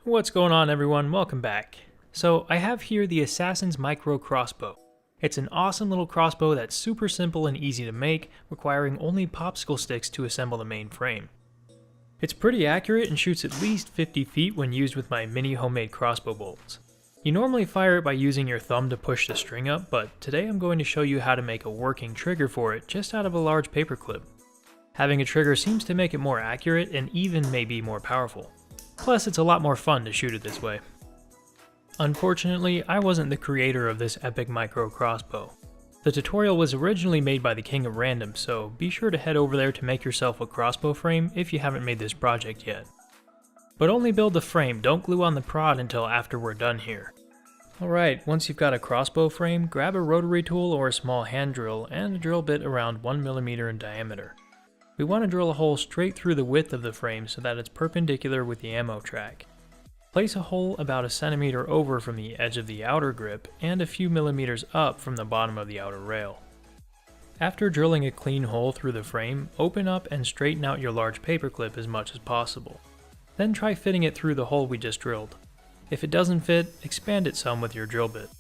What's going on, everyone? Welcome back. So I have here the Assassin's Micro Crossbow. It's an awesome little crossbow that's super simple and easy to make, requiring only popsicle sticks to assemble the main frame. It's pretty accurate and shoots at least 50 feet when used with my mini homemade crossbow bolts. You normally fire it by using your thumb to push the string up, but today I'm going to show you how to make a working trigger for it just out of a large paper clip. Having a trigger seems to make it more accurate and even maybe more powerful. Plus, it's a lot more fun to shoot it this way. Unfortunately, I wasn't the creator of this epic micro crossbow. The tutorial was originally made by the King of Random, so be sure to head over there to make yourself a crossbow frame if you haven't made this project yet. But only build the frame, don't glue on the prod until after we're done here. Alright, once you've got a crossbow frame, grab a rotary tool or a small hand drill and a drill bit around 1mm in diameter. We want to drill a hole straight through the width of the frame so that it's perpendicular with the ammo track. Place a hole about a centimeter over from the edge of the outer grip and a few millimeters up from the bottom of the outer rail. After drilling a clean hole through the frame, open up and straighten out your large paperclip as much as possible. Then try fitting it through the hole we just drilled. If it doesn't fit, expand it some with your drill bit.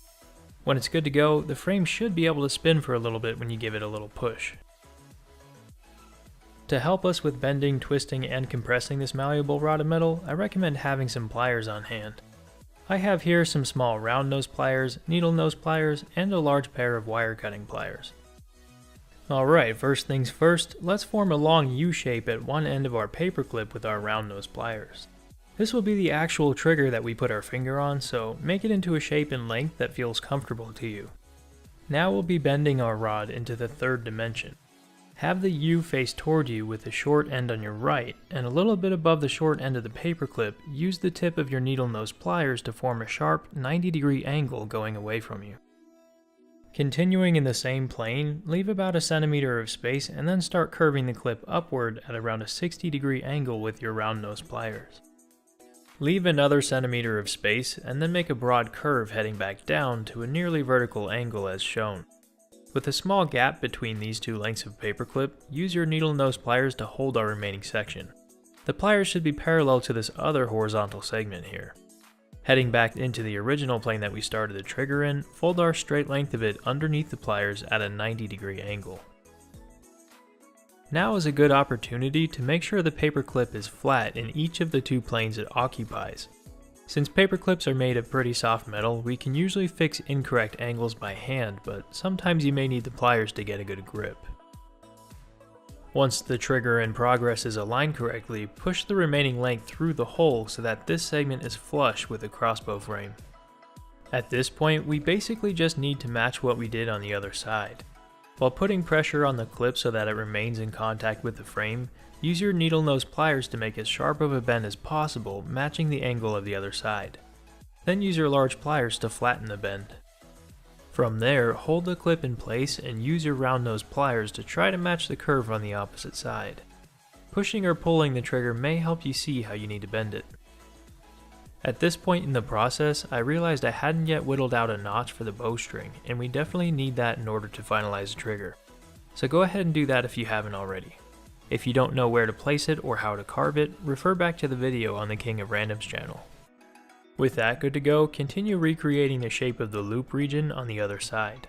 When it's good to go, the frame should be able to spin for a little bit when you give it a little push. To help us with bending, twisting, and compressing this malleable rod of metal, I recommend having some pliers on hand. I have here some small round nose pliers, needle nose pliers, and a large pair of wire cutting pliers. Alright, first things first, let's form a long U shape at one end of our paperclip with our round nose pliers. This will be the actual trigger that we put our finger on, so make it into a shape and length that feels comfortable to you. Now we'll be bending our rod into the third dimension. Have the U face toward you with the short end on your right, and a little bit above the short end of the paperclip, use the tip of your needle nose pliers to form a sharp 90-degree angle going away from you. Continuing in the same plane, leave about a centimeter of space and then start curving the clip upward at around a 60-degree angle with your round nose pliers. Leave another centimeter of space and then make a broad curve heading back down to a nearly vertical angle as shown. With a small gap between these two lengths of paperclip, use your needle nose pliers to hold our remaining section. The pliers should be parallel to this other horizontal segment here. Heading back into the original plane that we started the trigger in, fold our straight length of it underneath the pliers at a 90-degree angle. Now is a good opportunity to make sure the paperclip is flat in each of the two planes it occupies. Since paperclips are made of pretty soft metal, we can usually fix incorrect angles by hand, but sometimes you may need the pliers to get a good grip. Once the trigger in progress is aligned correctly, push the remaining length through the hole so that this segment is flush with the crossbow frame. At this point, we basically just need to match what we did on the other side. While putting pressure on the clip so that it remains in contact with the frame, use your needle nose pliers to make as sharp of a bend as possible, matching the angle of the other side. Then use your large pliers to flatten the bend. From there, hold the clip in place and use your round nose pliers to try to match the curve on the opposite side. Pushing or pulling the trigger may help you see how you need to bend it. At this point in the process, I realized I hadn't yet whittled out a notch for the bowstring, and we definitely need that in order to finalize the trigger. So go ahead and do that if you haven't already. If you don't know where to place it or how to carve it, refer back to the video on the King of Random's channel. With that good to go, continue recreating the shape of the loop region on the other side.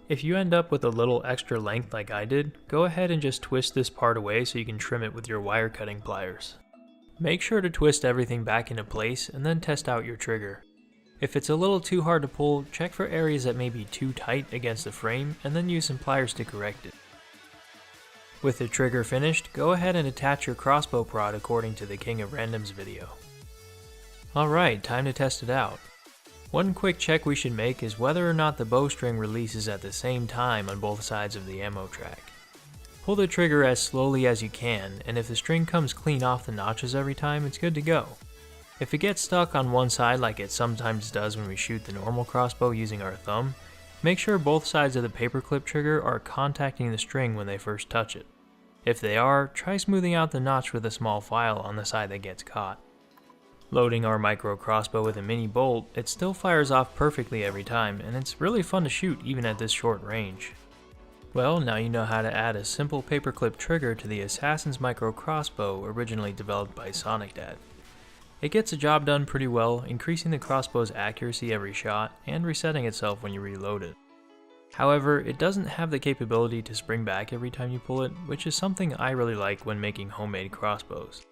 If you end up with a little extra length like I did, go ahead and just twist this part away so you can trim it with your wire cutting pliers. Make sure to twist everything back into place and then test out your trigger. If it's a little too hard to pull, check for areas that may be too tight against the frame and then use some pliers to correct it. With the trigger finished, go ahead and attach your crossbow prod according to the King of Random's video. Alright, time to test it out. One quick check we should make is whether or not the bowstring releases at the same time on both sides of the ammo track. Pull the trigger as slowly as you can, and if the string comes clean off the notches every time, it's good to go. If it gets stuck on one side like it sometimes does when we shoot the normal crossbow using our thumb, make sure both sides of the paperclip trigger are contacting the string when they first touch it. If they are, try smoothing out the notch with a small file on the side that gets caught. Loading our micro crossbow with a mini bolt, it still fires off perfectly every time, and it's really fun to shoot even at this short range. Well, now you know how to add a simple paperclip trigger to the Assassin's Micro Crossbow originally developed by Sonicdad. It gets the job done pretty well, increasing the crossbow's accuracy every shot and resetting itself when you reload it. However, it doesn't have the capability to spring back every time you pull it, which is something I really like when making homemade crossbows.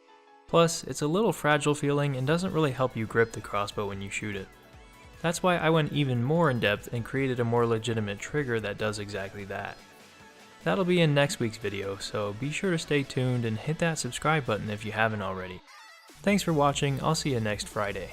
Plus, it's a little fragile feeling and doesn't really help you grip the crossbow when you shoot it. That's why I went even more in depth and created a more legitimate trigger that does exactly that. That'll be in next week's video, so be sure to stay tuned and hit that subscribe button if you haven't already. Thanks for watching, I'll see you next Friday.